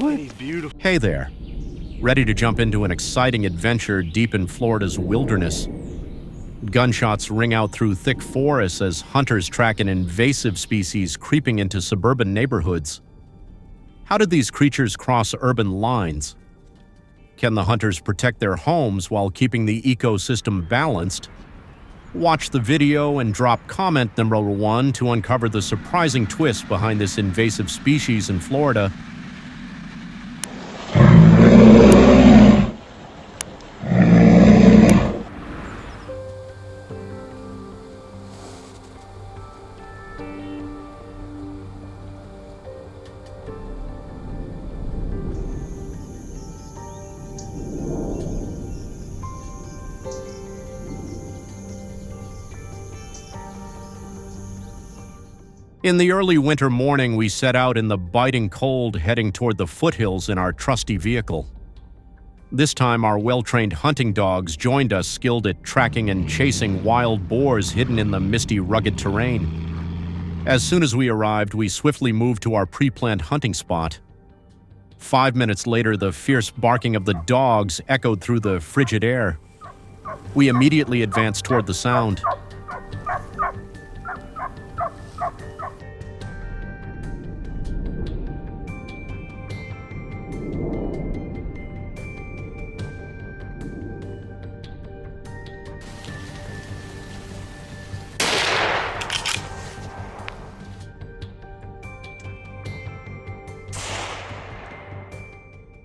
And he's beautiful. Hey there. Ready to jump into an exciting adventure deep in Florida's wilderness? Gunshots ring out through thick forests as hunters track an invasive species creeping into suburban neighborhoods. How did these creatures cross urban lines? Can the hunters protect their homes while keeping the ecosystem balanced? Watch the video and drop comment number 1 to uncover the surprising twist behind this invasive species in Florida. In the early winter morning, we set out in the biting cold, heading toward the foothills in our trusty vehicle. This time, our well-trained hunting dogs joined us, skilled at tracking and chasing wild boars hidden in the misty, rugged terrain. As soon as we arrived, we swiftly moved to our pre-planned hunting spot. 5 minutes later, the fierce barking of the dogs echoed through the frigid air. We immediately advanced toward the sound.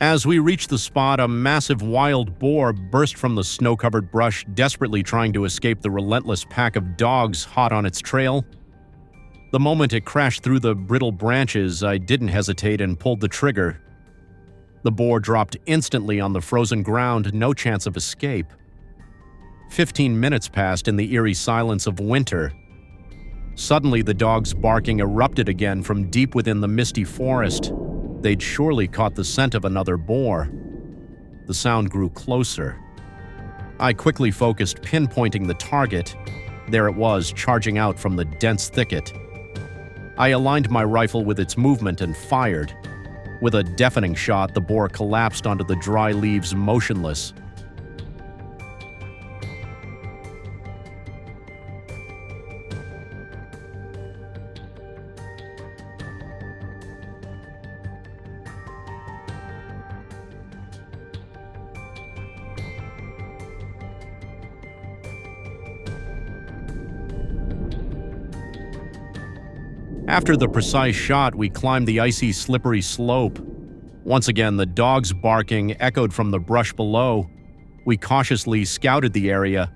As we reached the spot, a massive wild boar burst from the snow-covered brush, desperately trying to escape the relentless pack of dogs hot on its trail. The moment it crashed through the brittle branches, I didn't hesitate and pulled the trigger. The boar dropped instantly on the frozen ground, no chance of escape. 15 minutes passed in the eerie silence of winter. Suddenly, the dogs' barking erupted again from deep within the misty forest. They'd surely caught the scent of another boar. The sound grew closer. I quickly focused, pinpointing the target. There it was, charging out from the dense thicket. I aligned my rifle with its movement and fired. With a deafening shot, the boar collapsed onto the dry leaves, motionless. After the precise shot, we climbed the icy, slippery slope. Once again, the dogs' barking echoed from the brush below. We cautiously scouted the area.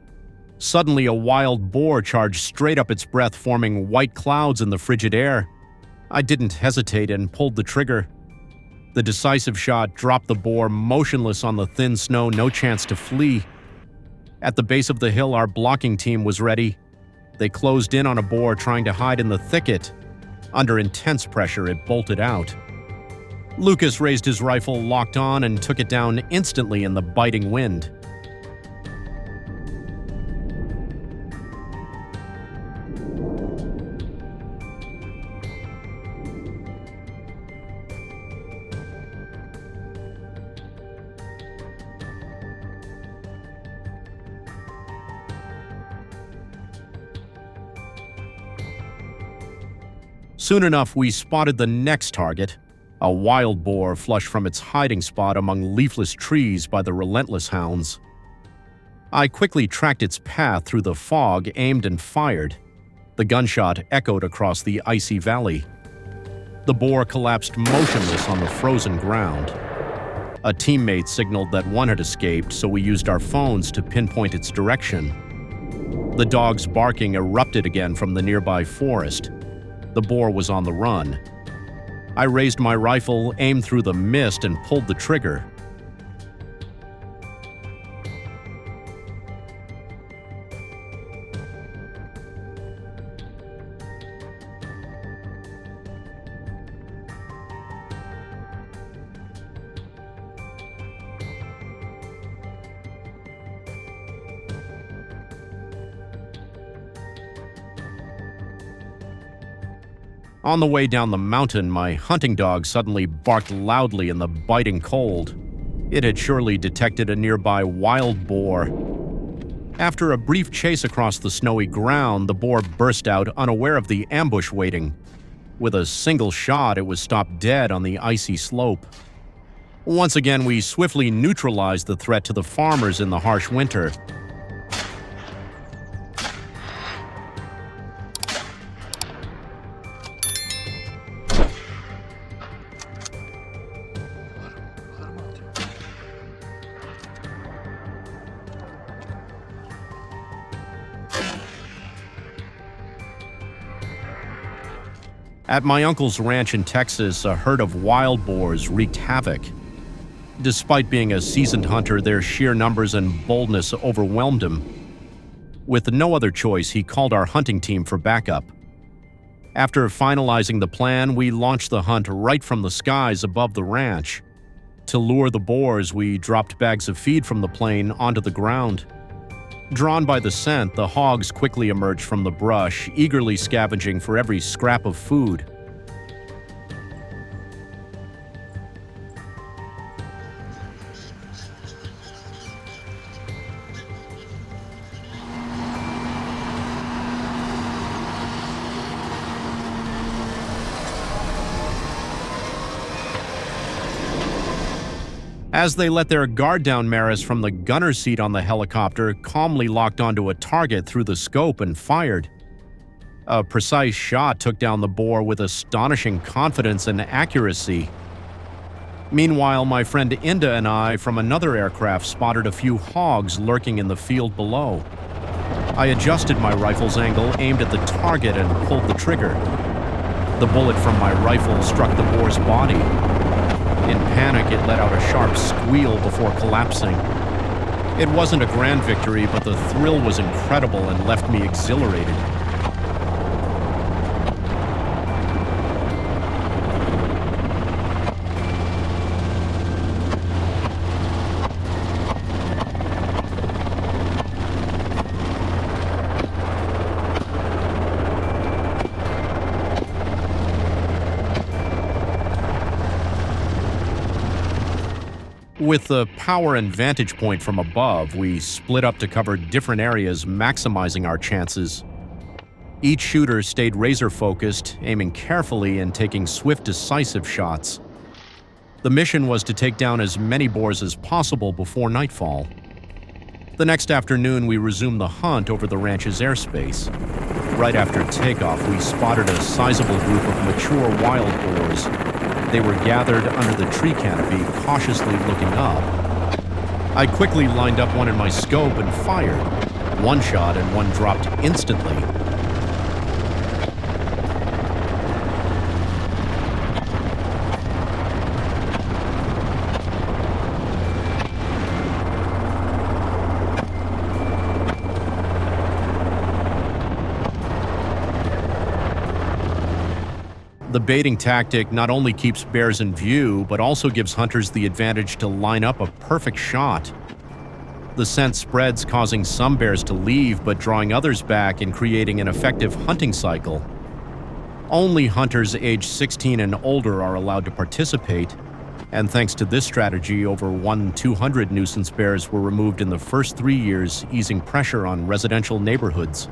Suddenly, a wild boar charged straight up its breath, forming white clouds in the frigid air. I didn't hesitate and pulled the trigger. The decisive shot dropped the boar motionless on the thin snow, no chance to flee. At the base of the hill, our blocking team was ready. They closed in on a boar trying to hide in the thicket. Under intense pressure, it bolted out. Lucas raised his rifle, locked on, and took it down instantly in the biting wind. Soon enough, we spotted the next target, a wild boar flush from its hiding spot among leafless trees by the relentless hounds. I quickly tracked its path through the fog, aimed and fired. The gunshot echoed across the icy valley. The boar collapsed motionless on the frozen ground. A teammate signaled that one had escaped, so we used our phones to pinpoint its direction. The dog's barking erupted again from the nearby forest. The boar was on the run. I raised my rifle, aimed through the mist, and pulled the trigger. On the way down the mountain, my hunting dog suddenly barked loudly in the biting cold. It had surely detected a nearby wild boar. After a brief chase across the snowy ground, the boar burst out unaware of the ambush waiting. With a single shot, it was stopped dead on the icy slope. Once again, we swiftly neutralized the threat to the farmers in the harsh winter. At my uncle's ranch in Texas, a herd of wild boars wreaked havoc. Despite being a seasoned hunter, their sheer numbers and boldness overwhelmed him. With no other choice, he called our hunting team for backup. After finalizing the plan, we launched the hunt right from the skies above the ranch. To lure the boars, we dropped bags of feed from the plane onto the ground. Drawn by the scent, the hogs quickly emerged from the brush, eagerly scavenging for every scrap of food. As they let their guard down, Maris from the gunner's seat on the helicopter calmly locked onto a target through the scope and fired. A precise shot took down the boar with astonishing confidence and accuracy. Meanwhile, my friend Inda and I from another aircraft spotted a few hogs lurking in the field below. I adjusted my rifle's angle, aimed at the target, and pulled the trigger. The bullet from my rifle struck the boar's body. In panic, it let out a sharp squeal before collapsing. It wasn't a grand victory, but the thrill was incredible and left me exhilarated. With the power and vantage point from above, we split up to cover different areas, maximizing our chances. Each shooter stayed razor-focused, aiming carefully and taking swift, decisive shots. The mission was to take down as many boars as possible before nightfall. The next afternoon, we resumed the hunt over the ranch's airspace. Right after takeoff, we spotted a sizable group of mature wild boars. They were gathered under the tree canopy, cautiously looking up. I quickly lined up one in my scope and fired. One shot and one dropped instantly. The baiting tactic not only keeps bears in view, but also gives hunters the advantage to line up a perfect shot. The scent spreads, causing some bears to leave, but drawing others back and creating an effective hunting cycle. Only hunters aged 16 and older are allowed to participate, and thanks to this strategy, over 200 nuisance bears were removed in the first 3 years, easing pressure on residential neighborhoods.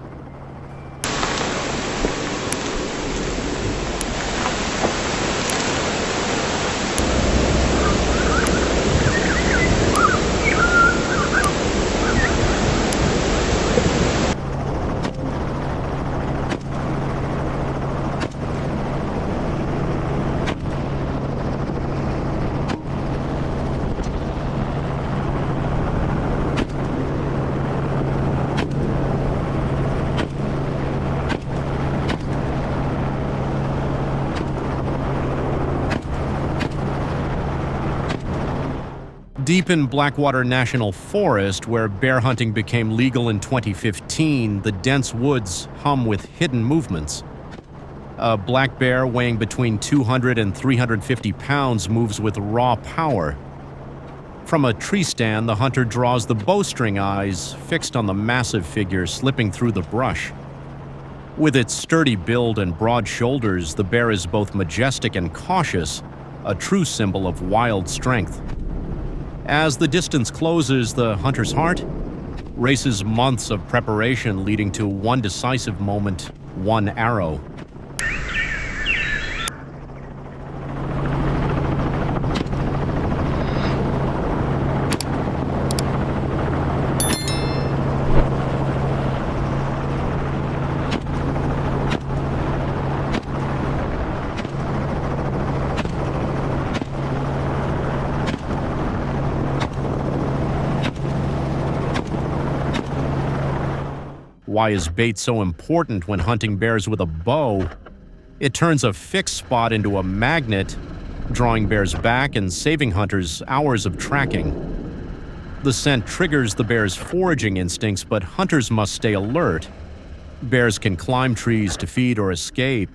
Deep in Blackwater National Forest, where bear hunting became legal in 2015, the dense woods hum with hidden movements. A black bear weighing between 200 and 350 pounds moves with raw power. From a tree stand, the hunter draws the bowstring eyes fixed on the massive figure slipping through the brush. With its sturdy build and broad shoulders, the bear is both majestic and cautious, a true symbol of wild strength. As the distance closes, the hunter's heart races months of preparation leading to one decisive moment, one arrow. Why is bait so important when hunting bears with a bow? It turns a fixed spot into a magnet, drawing bears back and saving hunters hours of tracking. The scent triggers the bear's foraging instincts, but hunters must stay alert. Bears can climb trees to feed or escape.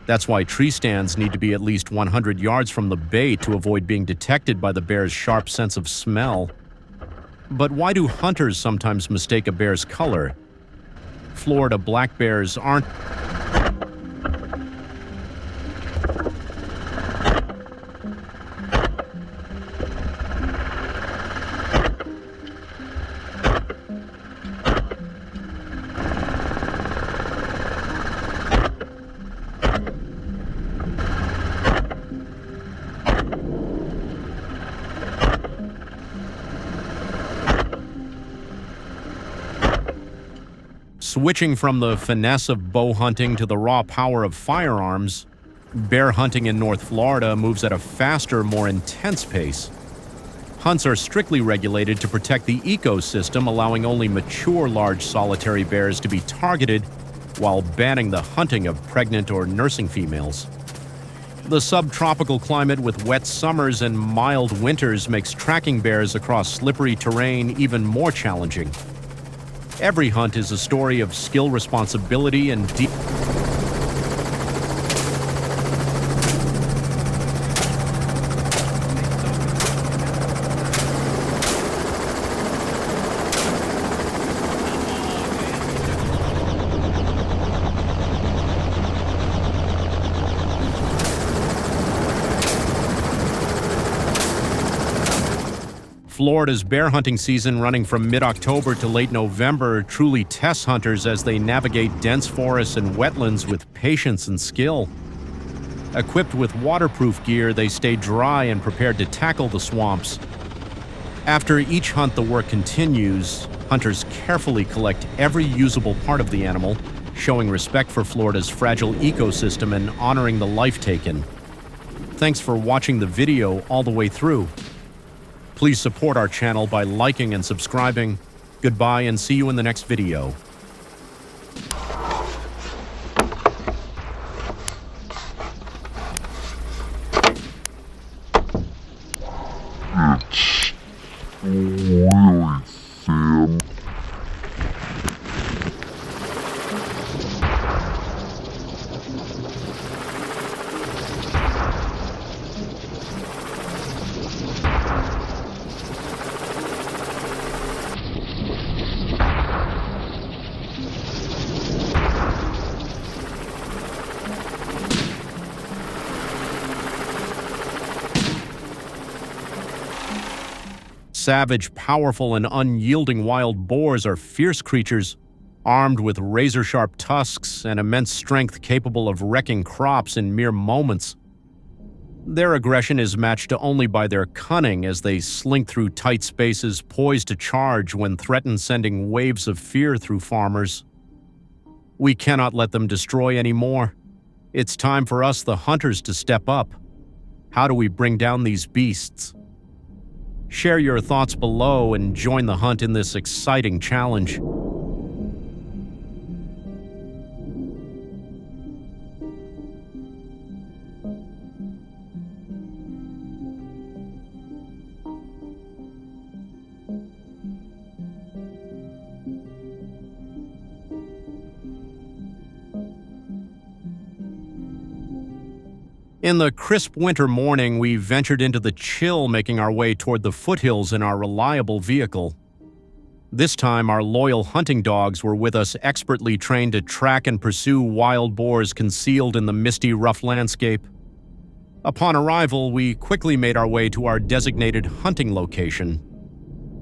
That's why tree stands need to be at least 100 yards from the bait to avoid being detected by the bear's sharp sense of smell. But why do hunters sometimes mistake a bear's color? Florida black bears aren't Switching from the finesse of bow hunting to the raw power of firearms, bear hunting in North Florida moves at a faster, more intense pace. Hunts are strictly regulated to protect the ecosystem, allowing only mature large solitary bears to be targeted while banning the hunting of pregnant or nursing females. The subtropical climate with wet summers and mild winters makes tracking bears across slippery terrain even more challenging. Every hunt is a story of skill, responsibility, and deep. Florida's bear hunting season, running from mid-October to late November, truly tests hunters as they navigate dense forests and wetlands with patience and skill. Equipped with waterproof gear, they stay dry and prepared to tackle the swamps. After each hunt, the work continues. Hunters carefully collect every usable part of the animal, showing respect for Florida's fragile ecosystem and honoring the life taken. Thanks for watching the video all the way through. Please support our channel by liking and subscribing. Goodbye and see you in the next video. It's really thin. Savage, powerful, and unyielding wild boars are fierce creatures, armed with razor-sharp tusks and immense strength capable of wrecking crops in mere moments. Their aggression is matched only by their cunning as they slink through tight spaces, poised to charge when threatened, sending waves of fear through farmers. We cannot let them destroy anymore. It's time for us, the hunters, to step up. How do we bring down these beasts? Share your thoughts below and join the hunt in this exciting challenge. In the crisp winter morning, we ventured into the chill, making our way toward the foothills in our reliable vehicle. This time, our loyal hunting dogs were with us, expertly trained to track and pursue wild boars concealed in the misty, rough landscape. Upon arrival, we quickly made our way to our designated hunting location.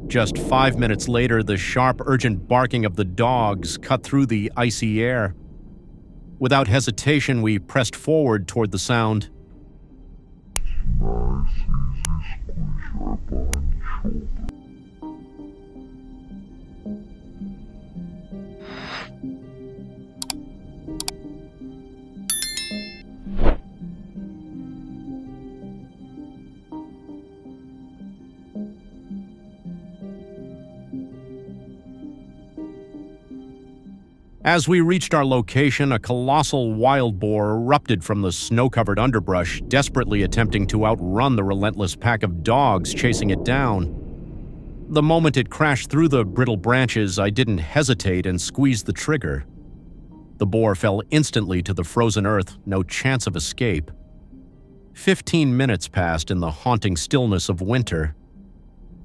Just 5 minutes later, the sharp, urgent barking of the dogs cut through the icy air. Without hesitation, we pressed forward toward the sound. Nice, easy squeeze right behind the shoulder. As we reached our location, a colossal wild boar erupted from the snow-covered underbrush, desperately attempting to outrun the relentless pack of dogs chasing it down. The moment it crashed through the brittle branches, I didn't hesitate and squeezed the trigger. The boar fell instantly to the frozen earth, no chance of escape. 15 minutes passed in the haunting stillness of winter.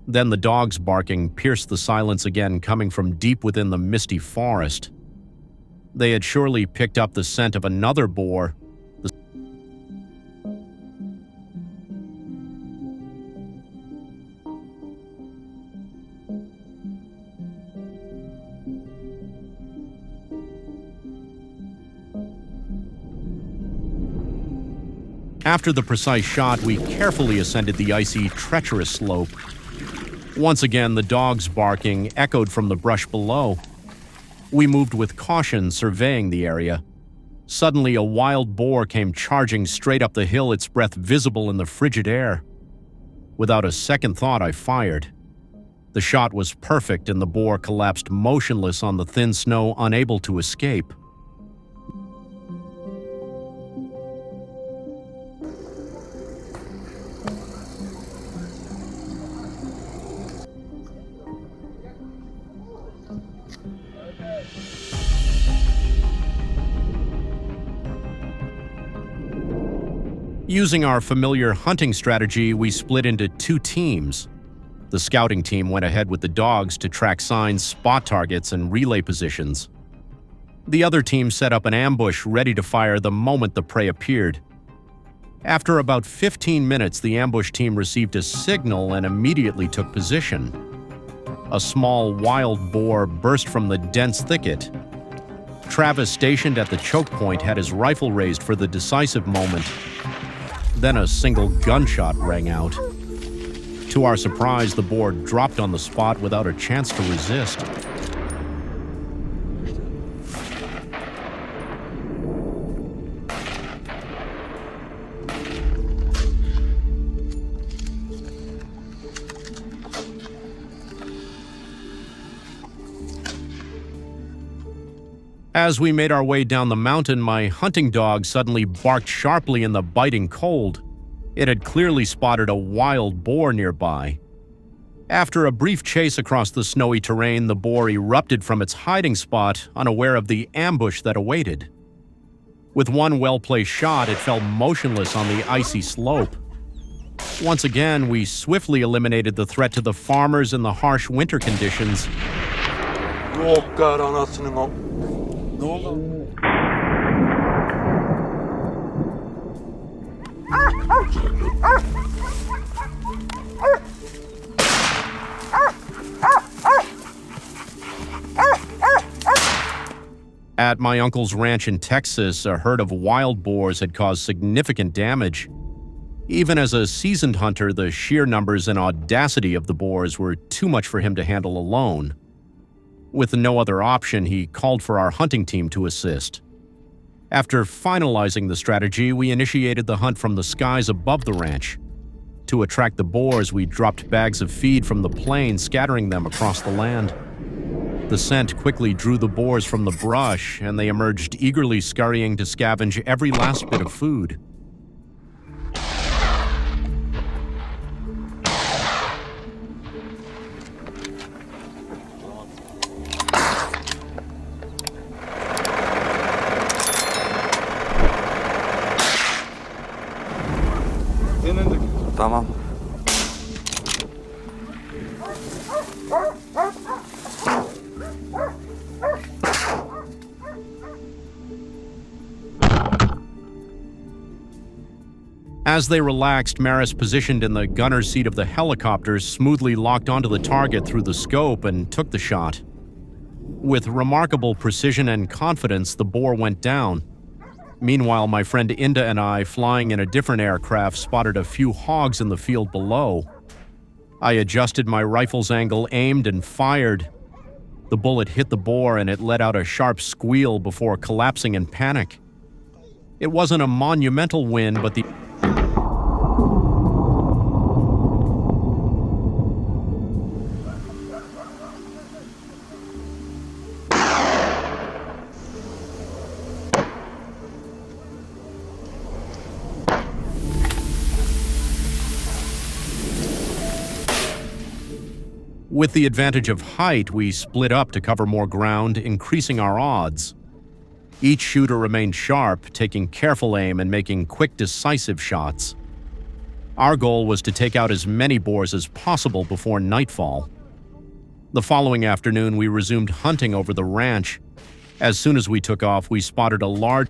Then the dogs' barking pierced the silence again, coming from deep within the misty forest. They had surely picked up the scent of another boar. After the precise shot, we carefully ascended the icy, treacherous slope. Once again, the dogs' barking echoed from the brush below. We moved with caution, surveying the area. Suddenly, a wild boar came charging straight up the hill, its breath visible in the frigid air. Without a second thought, I fired. The shot was perfect, and the boar collapsed motionless on the thin snow, unable to escape. Using our familiar hunting strategy, we split into two teams. The scouting team went ahead with the dogs to track signs, spot targets, and relay positions. The other team set up an ambush ready to fire the moment the prey appeared. After about 15 minutes, the ambush team received a signal and immediately took position. A small wild boar burst from the dense thicket. Travis, stationed at the choke point, had his rifle raised for the decisive moment. Then a single gunshot rang out. To our surprise, the boar dropped on the spot without a chance to resist. As we made our way down the mountain, my hunting dog suddenly barked sharply in the biting cold. It had clearly spotted a wild boar nearby. After a brief chase across the snowy terrain, the boar erupted from its hiding spot, unaware of the ambush that awaited. With one well-placed shot, it fell motionless on the icy slope. Once again, we swiftly eliminated the threat to the farmers in the harsh winter conditions. At my uncle's ranch in Texas, a herd of wild boars had caused significant damage. Even as a seasoned hunter, the sheer numbers and audacity of the boars were too much for him to handle alone. With no other option, he called for our hunting team to assist. After finalizing the strategy, we initiated the hunt from the skies above the ranch. To attract the boars, we dropped bags of feed from the plain, scattering them across the land. The scent quickly drew the boars from the brush, and they emerged eagerly scurrying to scavenge every last bit of food. Tamam. As they relaxed, Maris, positioned in the gunner's seat of the helicopter, smoothly locked onto the target through the scope and took the shot. With remarkable precision and confidence, the boar went down. Meanwhile, my friend Inda and I, flying in a different aircraft, spotted a few hogs in the field below. I adjusted my rifle's angle, aimed, and fired. The bullet hit the boar and it let out a sharp squeal before collapsing in panic. It wasn't a monumental win, but the With the advantage of height, we split up to cover more ground, increasing our odds. Each shooter remained sharp, taking careful aim and making quick, decisive shots. Our goal was to take out as many boars as possible before nightfall. The following afternoon, we resumed hunting over the ranch. As soon as we took off, we spotted a large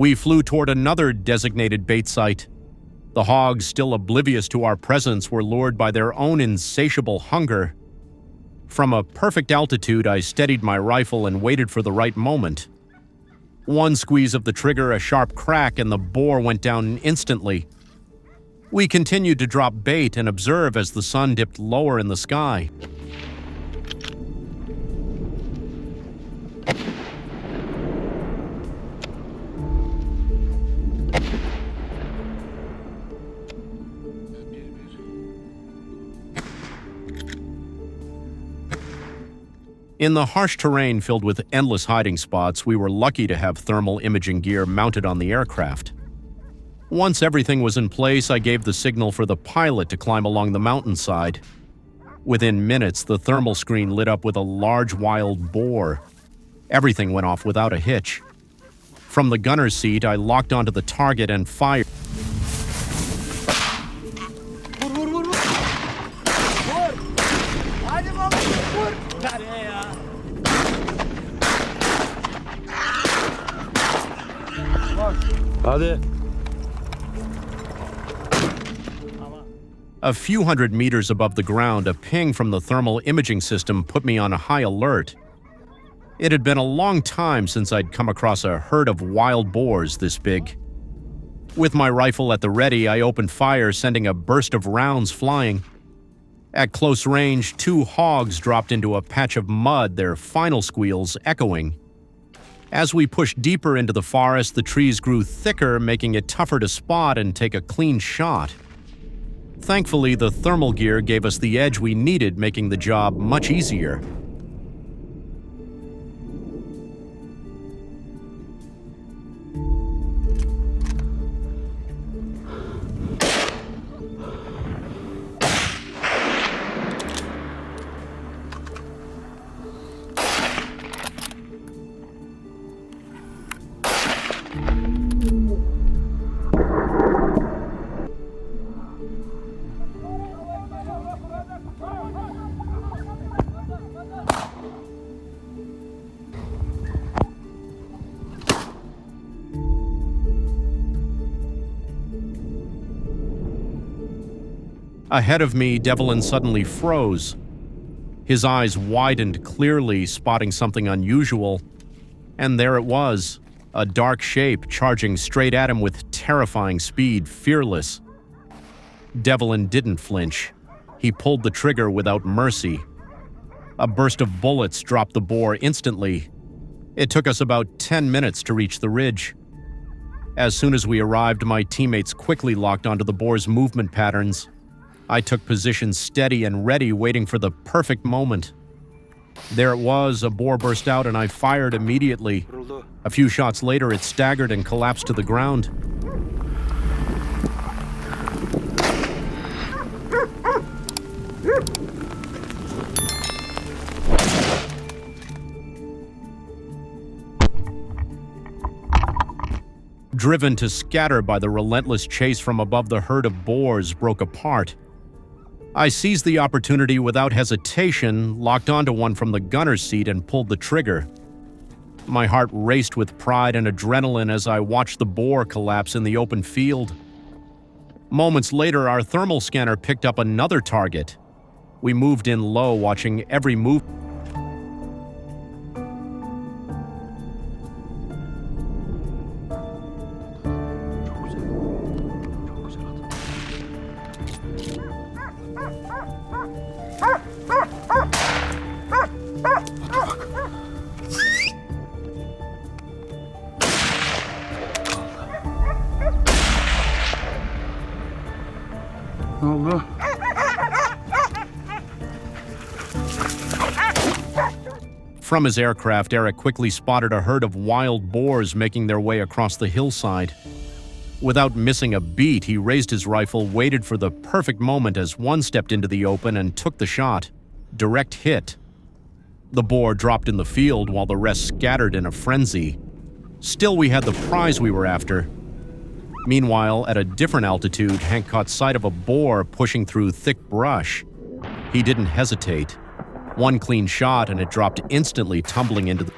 We flew toward another designated bait site. The hogs, still oblivious to our presence, were lured by their own insatiable hunger. From a perfect altitude, I steadied my rifle and waited for the right moment. One squeeze of the trigger, a sharp crack, and the boar went down instantly. We continued to drop bait and observe as the sun dipped lower in the sky. In the harsh terrain filled with endless hiding spots, we were lucky to have thermal imaging gear mounted on the aircraft. Once everything was in place, I gave the signal for the pilot to climb along the mountainside. Within minutes, the thermal screen lit up with a large wild boar. Everything went off without a hitch. From the gunner's seat, I locked onto the target and fired. A few hundred meters above the ground, a ping from the thermal imaging system put me on a high alert. It had been a long time since I'd come across a herd of wild boars this big. With my rifle at the ready, I opened fire, sending a burst of rounds flying. At close range, 2 hogs dropped into a patch of mud, their final squeals echoing. As we pushed deeper into the forest, the trees grew thicker, making it tougher to spot and take a clean shot. Thankfully, the thermal gear gave us the edge we needed, making the job much easier. Ahead of me, Devlin suddenly froze. His eyes widened clearly, spotting something unusual. And there it was, a dark shape charging straight at him with terrifying speed, fearless. Devlin didn't flinch. He pulled the trigger without mercy. A burst of bullets dropped the boar instantly. It took us about 10 minutes to reach the ridge. As soon as we arrived, my teammates quickly locked onto the boar's movement patterns. I took position steady and ready, waiting for the perfect moment. There it was, a boar burst out and I fired immediately. A few shots later, it staggered and collapsed to the ground. Driven to scatter by the relentless chase from above, the herd of boars broke apart. I seized the opportunity without hesitation, locked onto one from the gunner's seat, and pulled the trigger. My heart raced with pride and adrenaline as I watched the boar collapse in the open field. Moments later, our thermal scanner picked up another target. We moved in low, watching every move. Allah. From his aircraft, Eric quickly spotted a herd of wild boars making their way across the hillside. Without missing a beat, he raised his rifle, waited for the perfect moment as one stepped into the open and took the shot. Direct hit. The boar dropped in the field while the rest scattered in a frenzy. Still, we had the prize we were after. Meanwhile, at a different altitude, Hank caught sight of a boar pushing through thick brush. He didn't hesitate. One clean shot and it dropped instantly, tumbling into the...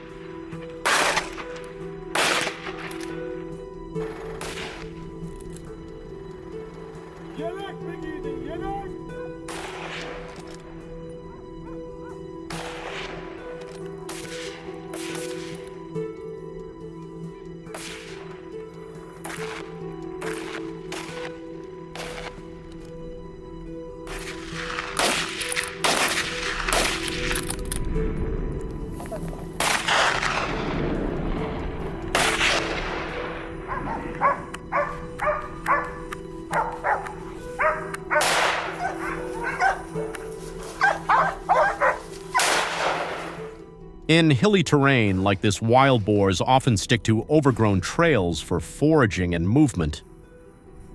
In hilly terrain like this, wild boars often stick to overgrown trails for foraging and movement.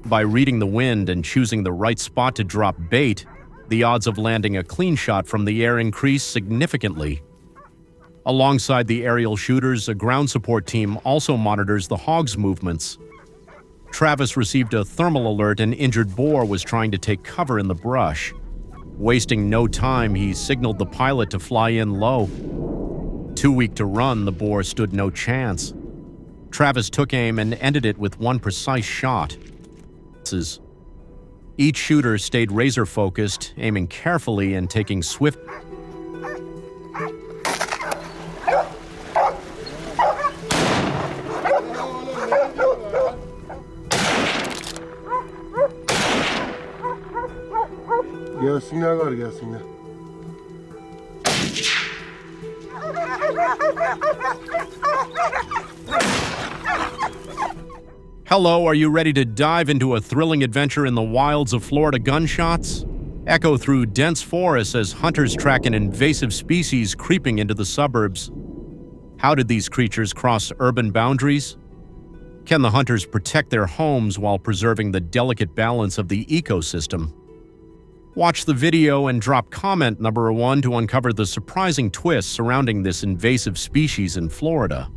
By reading the wind and choosing the right spot to drop bait, the odds of landing a clean shot from the air increase significantly. Alongside the aerial shooters, a ground support team also monitors the hogs' movements. Travis received a thermal alert an injured boar was trying to take cover in the brush. Wasting no time, he signaled the pilot to fly in low. Too weak to run, the boar stood no chance. Travis took aim and ended it with one precise shot. Each shooter stayed razor-focused, aiming carefully and taking swift... Gelsinler var, gelsinler. Hello, are you ready to dive into a thrilling adventure in the wilds of Florida gunshots? Echo through dense forests as hunters track an invasive species creeping into the suburbs. How did these creatures cross urban boundaries? Can the hunters protect their homes while preserving the delicate balance of the ecosystem? Watch the video and drop comment number 1 to uncover the surprising twists surrounding this invasive species in Florida.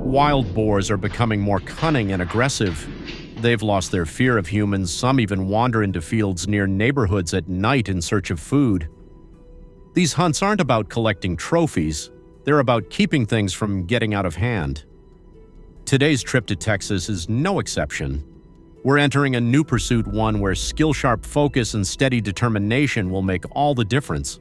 Wild boars are becoming more cunning and aggressive. They've lost their fear of humans. Some even wander into fields near neighborhoods at night in search of food. These hunts aren't about collecting trophies. They're about keeping things from getting out of hand. Today's trip to Texas is no exception. We're entering a new pursuit, one where skill-sharp focus and steady determination will make all the difference.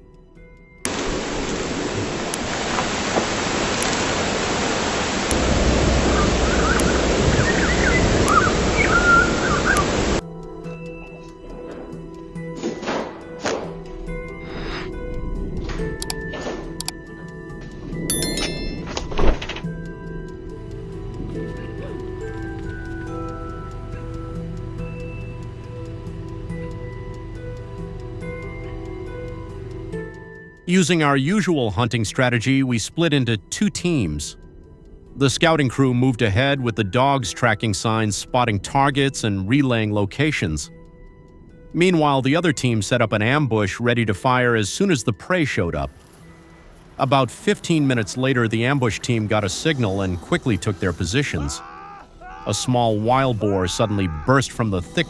Using our usual hunting strategy, we split into 2 teams. The scouting crew moved ahead with the dogs tracking signs, spotting targets, and relaying locations. Meanwhile, the other team set up an ambush ready to fire as soon as the prey showed up. About 15 minutes later, the ambush team got a signal and quickly took their positions. A small wild boar suddenly burst from the thick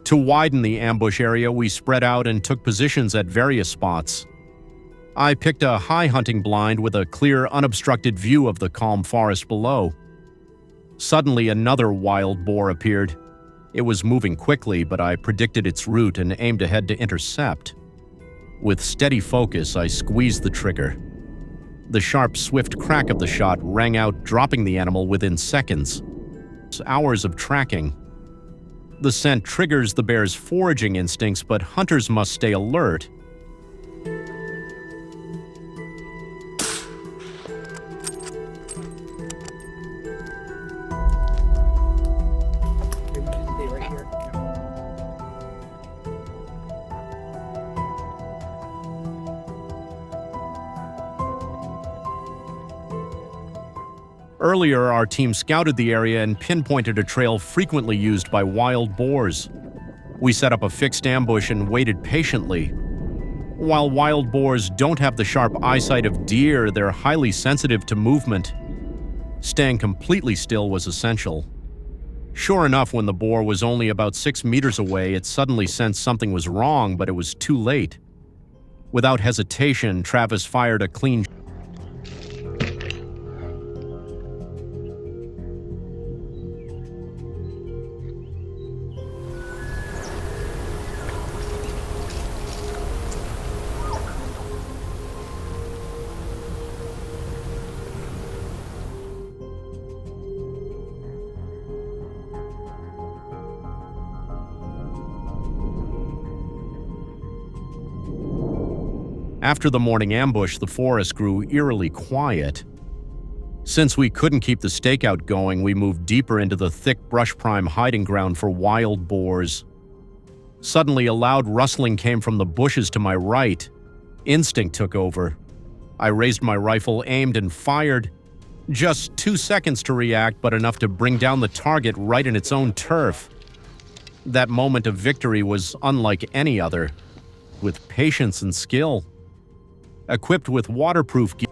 To widen the ambush area, we spread out and took positions at various spots. I picked a high hunting blind with a clear, unobstructed view of the calm forest below. Suddenly, another wild boar appeared. It was moving quickly, but I predicted its route and aimed ahead to intercept. With steady focus, I squeezed the trigger. The sharp, swift crack of the shot rang out, dropping the animal within seconds. Hours of tracking. The scent triggers the bear's foraging instincts, but hunters must stay alert. Stay right here. Earlier, our team scouted the area and pinpointed a trail frequently used by wild boars. We set up a fixed ambush and waited patiently. While wild boars don't have the sharp eyesight of deer, they're highly sensitive to movement. Staying completely still was essential. Sure enough, when the boar was only about 6 meters away, it suddenly sensed something was wrong, but it was too late. Without hesitation, Travis fired a clean After the morning ambush, the forest grew eerily quiet. Since we couldn't keep the stakeout going, we moved deeper into the thick brush prime hiding ground for wild boars. Suddenly, a loud rustling came from the bushes to my right. Instinct took over. I raised my rifle, aimed, and fired. Just 2 seconds to react, but enough to bring down the target right in its own turf. That moment of victory was unlike any other, with patience and skill. Equipped with waterproof gear,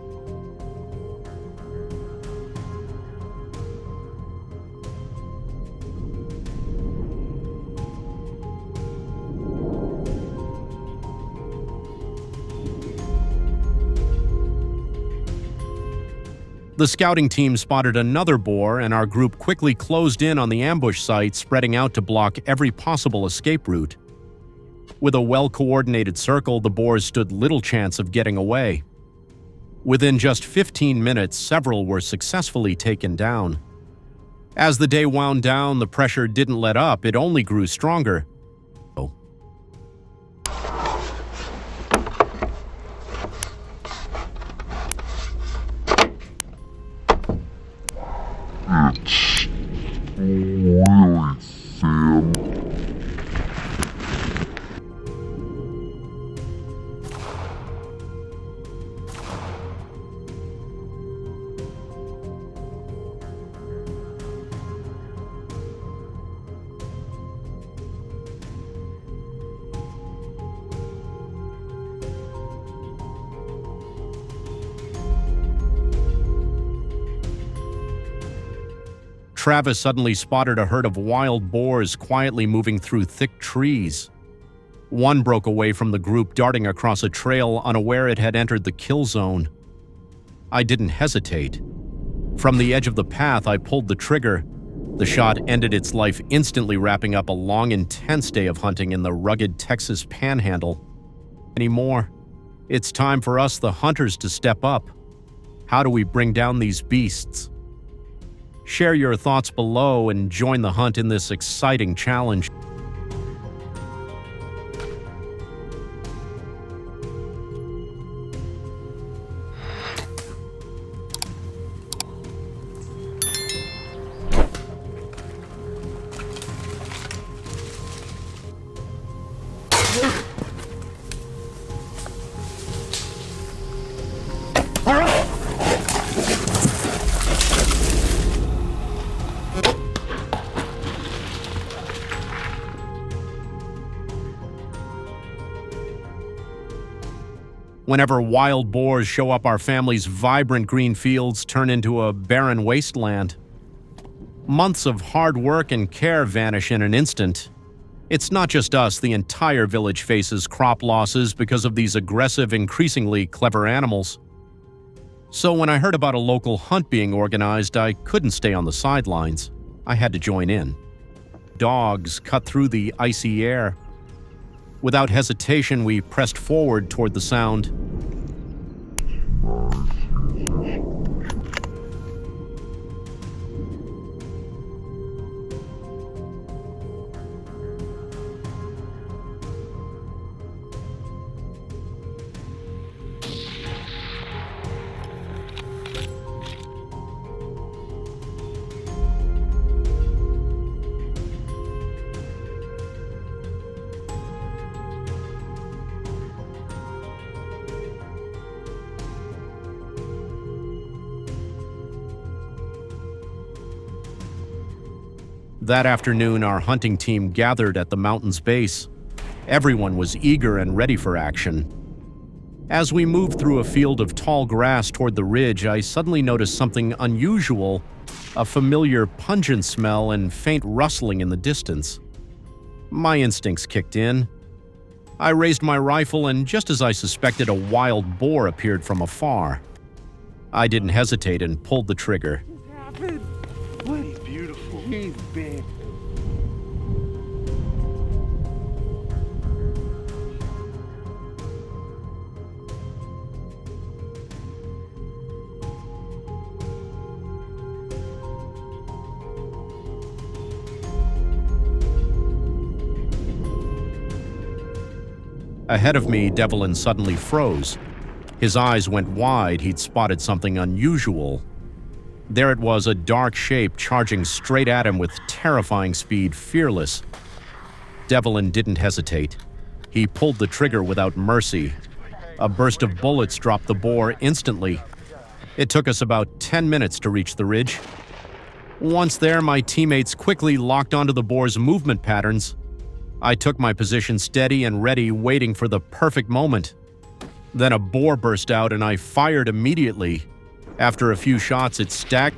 the scouting team spotted another boar, and our group quickly closed in on the ambush site, spreading out to block every possible escape route. With a well-coordinated circle, the boars stood little chance of getting away. Within just 15 minutes, several were successfully taken down. As the day wound down, the pressure didn't let up, it only grew stronger. It's really thin. Travis suddenly spotted a herd of wild boars quietly moving through thick trees. One broke away from the group, darting across a trail, unaware it had entered the kill zone. I didn't hesitate. From the edge of the path, I pulled the trigger. The shot ended its life, instantly wrapping up a long, intense day of hunting in the rugged Texas Panhandle. Anymore, it's time for us, the hunters, to step up. How do we bring down these beasts? Share your thoughts below and join the hunt in this exciting challenge. Whenever wild boars show up, our family's vibrant green fields turn into a barren wasteland. Months of hard work and care vanish in an instant. It's not just us, the entire village faces crop losses because of these aggressive, increasingly clever animals. So when I heard about a local hunt being organized, I couldn't stay on the sidelines. I had to join in. Dogs cut through the icy air. Without hesitation, we pressed forward toward the sound. That afternoon, our hunting team gathered at the mountain's base. Everyone was eager and ready for action. As we moved through a field of tall grass toward the ridge, I suddenly noticed something unusual, a familiar pungent smell and faint rustling in the distance. My instincts kicked in. I raised my rifle, and just as I suspected, a wild boar appeared from afar. I didn't hesitate and pulled the trigger. He's beautiful. He's big. Ahead of me, Devlin suddenly froze. His eyes went wide. He'd spotted something unusual. There it was, a dark shape charging straight at him with terrifying speed, fearless. Devlin didn't hesitate. He pulled the trigger without mercy. A burst of bullets dropped the boar instantly. It took us about 10 minutes to reach the ridge. Once there, my teammates quickly locked onto the boar's movement patterns. I took my position steady and ready, waiting for the perfect moment. Then a boar burst out and I fired immediately. After a few shots, it stacked.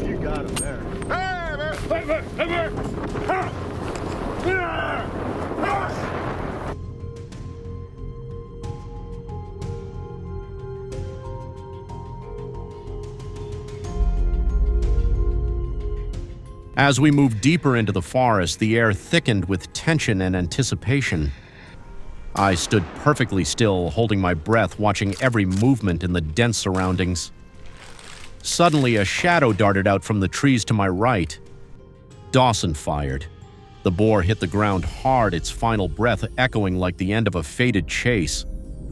You got him there. As we moved deeper into the forest, the air thickened with tension and anticipation. I stood perfectly still, holding my breath, watching every movement in the dense surroundings. Suddenly, a shadow darted out from the trees to my right. Dawson fired. The boar hit the ground hard, its final breath echoing like the end of a fated chase.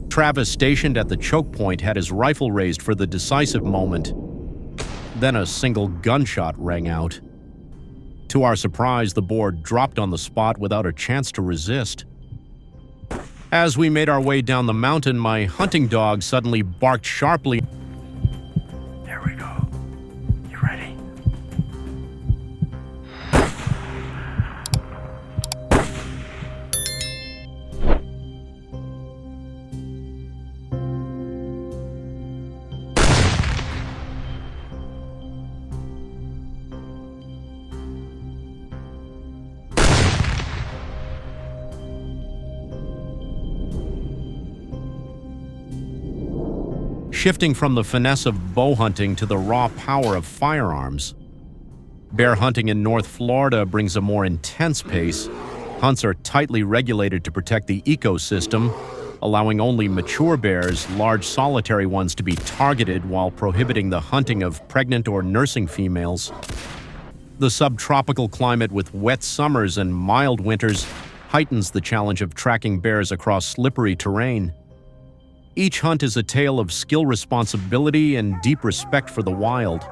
Travis, stationed at the choke point, had his rifle raised for the decisive moment. Then a single gunshot rang out. To our surprise, the boar dropped on the spot without a chance to resist. As we made our way down the mountain, my hunting dog suddenly barked sharply. There we go. You ready? Shifting from the finesse of bow hunting to the raw power of firearms. Bear hunting in North Florida brings a more intense pace. Hunts are tightly regulated to protect the ecosystem. allowing only mature bears, large solitary ones, to be targeted while prohibiting the hunting of pregnant or nursing females. The subtropical climate with wet summers and mild winters heightens the challenge of tracking bears across slippery terrain. Each hunt is a tale of skill, responsibility, and deep respect for the wild.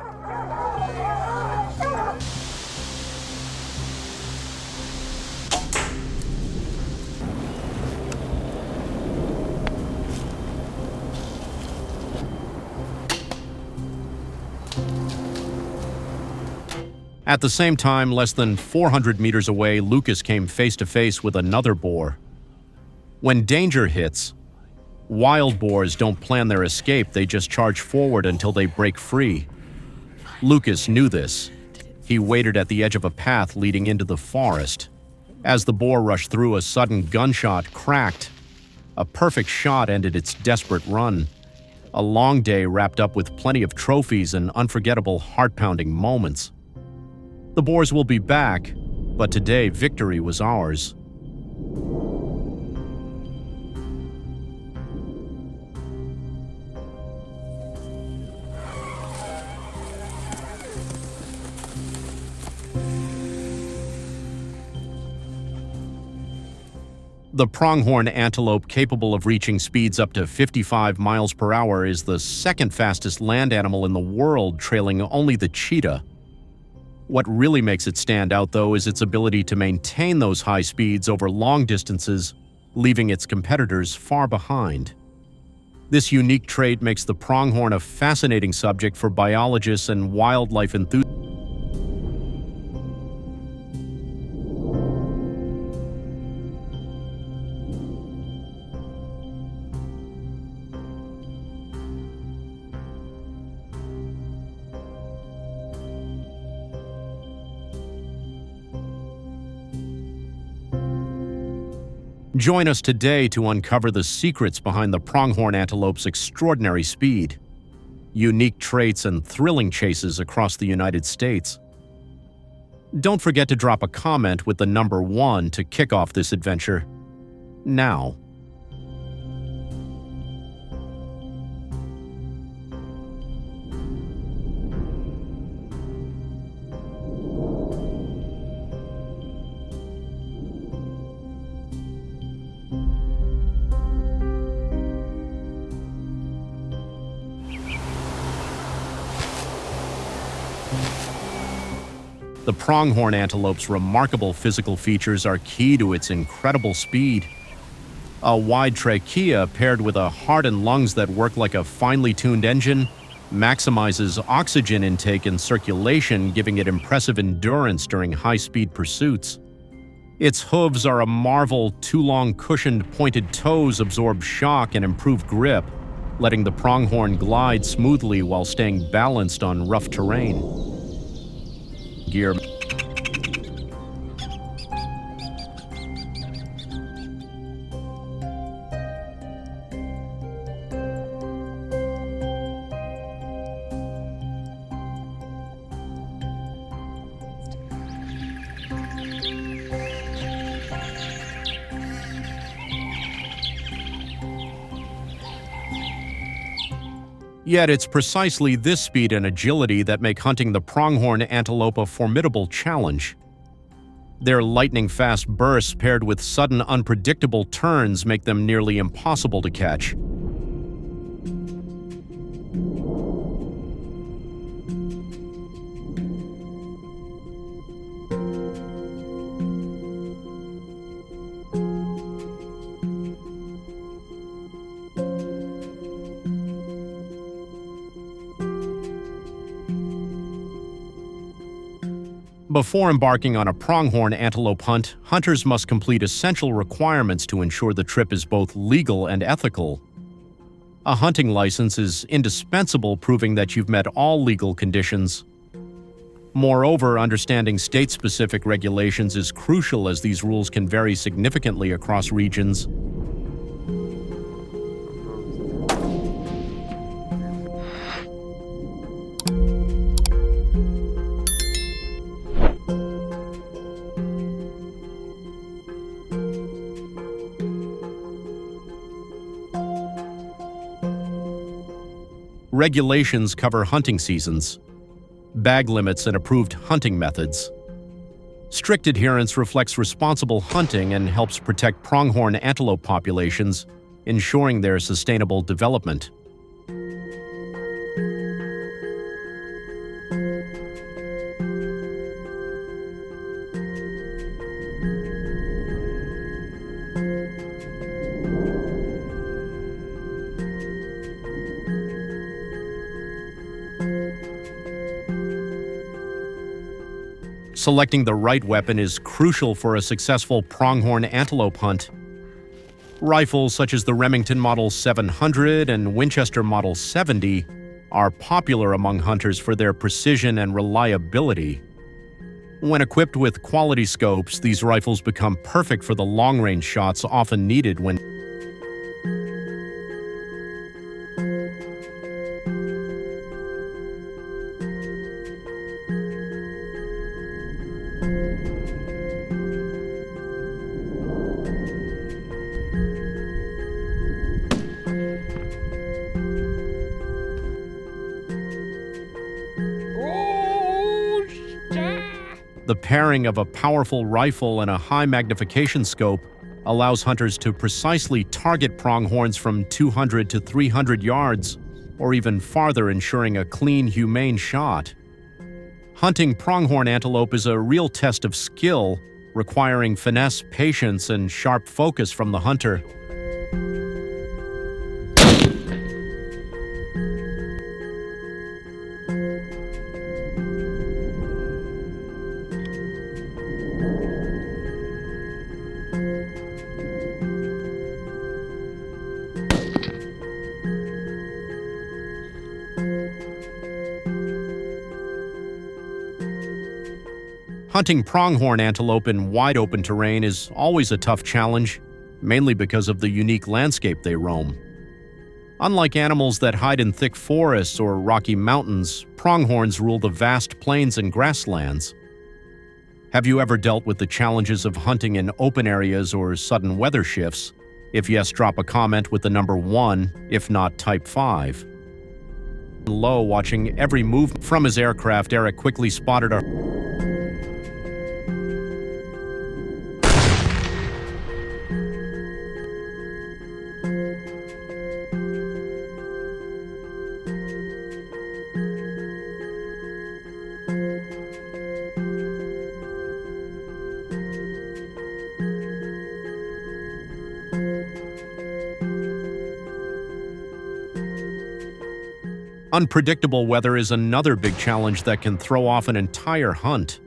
At the same time, less than 400 meters away, Lucas came face to face with another boar. When danger hits, wild boars don't plan their escape, they just charge forward until they break free. Lucas knew this. He waited at the edge of a path leading into the forest. As the boar rushed through, a sudden gunshot cracked. A perfect shot ended its desperate run. A long day wrapped up with plenty of trophies and unforgettable heart-pounding moments. The boars will be back, but today victory was ours. The pronghorn antelope, capable of reaching speeds up to 55 miles per hour, is the second fastest land animal in the world, trailing only the cheetah. What really makes it stand out, though, is its ability to maintain those high speeds over long distances, leaving its competitors far behind. This unique trait makes the pronghorn a fascinating subject for biologists and wildlife enthusiasts. Join us today to uncover the secrets behind the pronghorn antelope's extraordinary speed, unique traits, and thrilling chases across the United States. Don't forget to drop a comment with the number 1 to kick off this adventure now. The pronghorn antelope's remarkable physical features are key to its incredible speed. A wide trachea paired with a heart and lungs that work like a finely tuned engine maximizes oxygen intake and circulation, giving it impressive endurance during high-speed pursuits. Its hooves are a marvel. 2 long cushioned pointed toes absorb shock and improve grip, letting the pronghorn glide smoothly while staying balanced on rough terrain. Gear. Yet it's precisely this speed and agility that make hunting the pronghorn antelope a formidable challenge. Their lightning-fast bursts paired with sudden unpredictable turns make them nearly impossible to catch. Before embarking on a pronghorn antelope hunt, hunters must complete essential requirements to ensure the trip is both legal and ethical. A hunting license is indispensable, proving that you've met all legal conditions. Moreover, understanding state-specific regulations is crucial, as these rules can vary significantly across regions. Regulations cover hunting seasons, bag limits, and approved hunting methods. Strict adherence reflects responsible hunting and helps protect pronghorn antelope populations, ensuring their sustainable development. Selecting the right weapon is crucial for a successful pronghorn antelope hunt. Rifles such as the Remington Model 700 and Winchester Model 70 are popular among hunters for their precision and reliability. When equipped with quality scopes, these rifles become perfect for the long-range shots often needed when the pairing of a powerful rifle and a high magnification scope allows hunters to precisely target pronghorns from 200 to 300 yards, or even farther, ensuring a clean, humane shot. Hunting pronghorn antelope is a real test of skill, requiring finesse, patience, and sharp focus from the hunter. Hunting pronghorn antelope in wide-open terrain is always a tough challenge, mainly because of the unique landscape they roam. Unlike animals that hide in thick forests or rocky mountains, pronghorns rule the vast plains and grasslands. Have you ever dealt with the challenges of hunting in open areas or sudden weather shifts? If yes, drop a comment with the number 1, if not, type 5. Low, watching every move from his aircraft, Eric quickly spotted a Unpredictable weather is another big challenge that can throw off an entire hunt.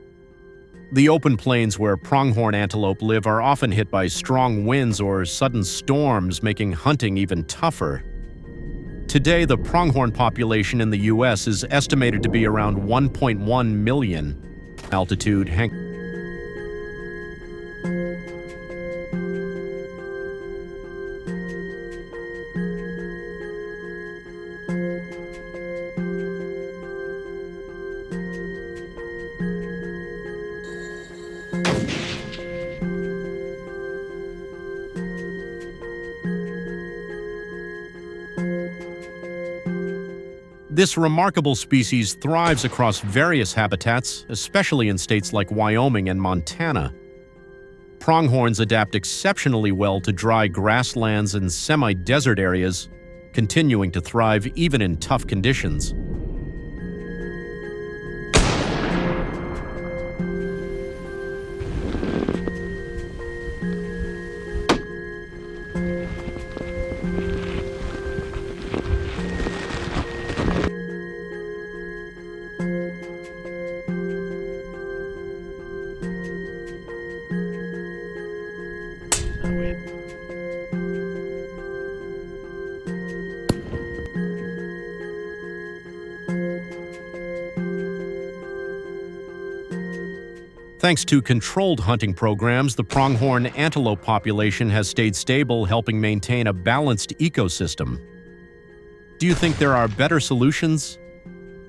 The open plains where pronghorn antelope live are often hit by strong winds or sudden storms, making hunting even tougher. Today, the pronghorn population in the U.S. is estimated to be around 1.1 million. Altitude This remarkable species thrives across various habitats, especially in states like Wyoming and Montana. Pronghorns adapt exceptionally well to dry grasslands and semi-desert areas, continuing to thrive even in tough conditions. Thanks to controlled hunting programs, the pronghorn antelope population has stayed stable, helping maintain a balanced ecosystem. Do you think there are better solutions?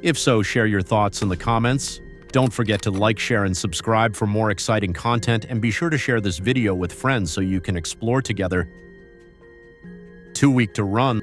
If so, share your thoughts in the comments. Don't forget to like, share, and subscribe for more exciting content, and be sure to share this video with friends so you can explore together. Too weak to run.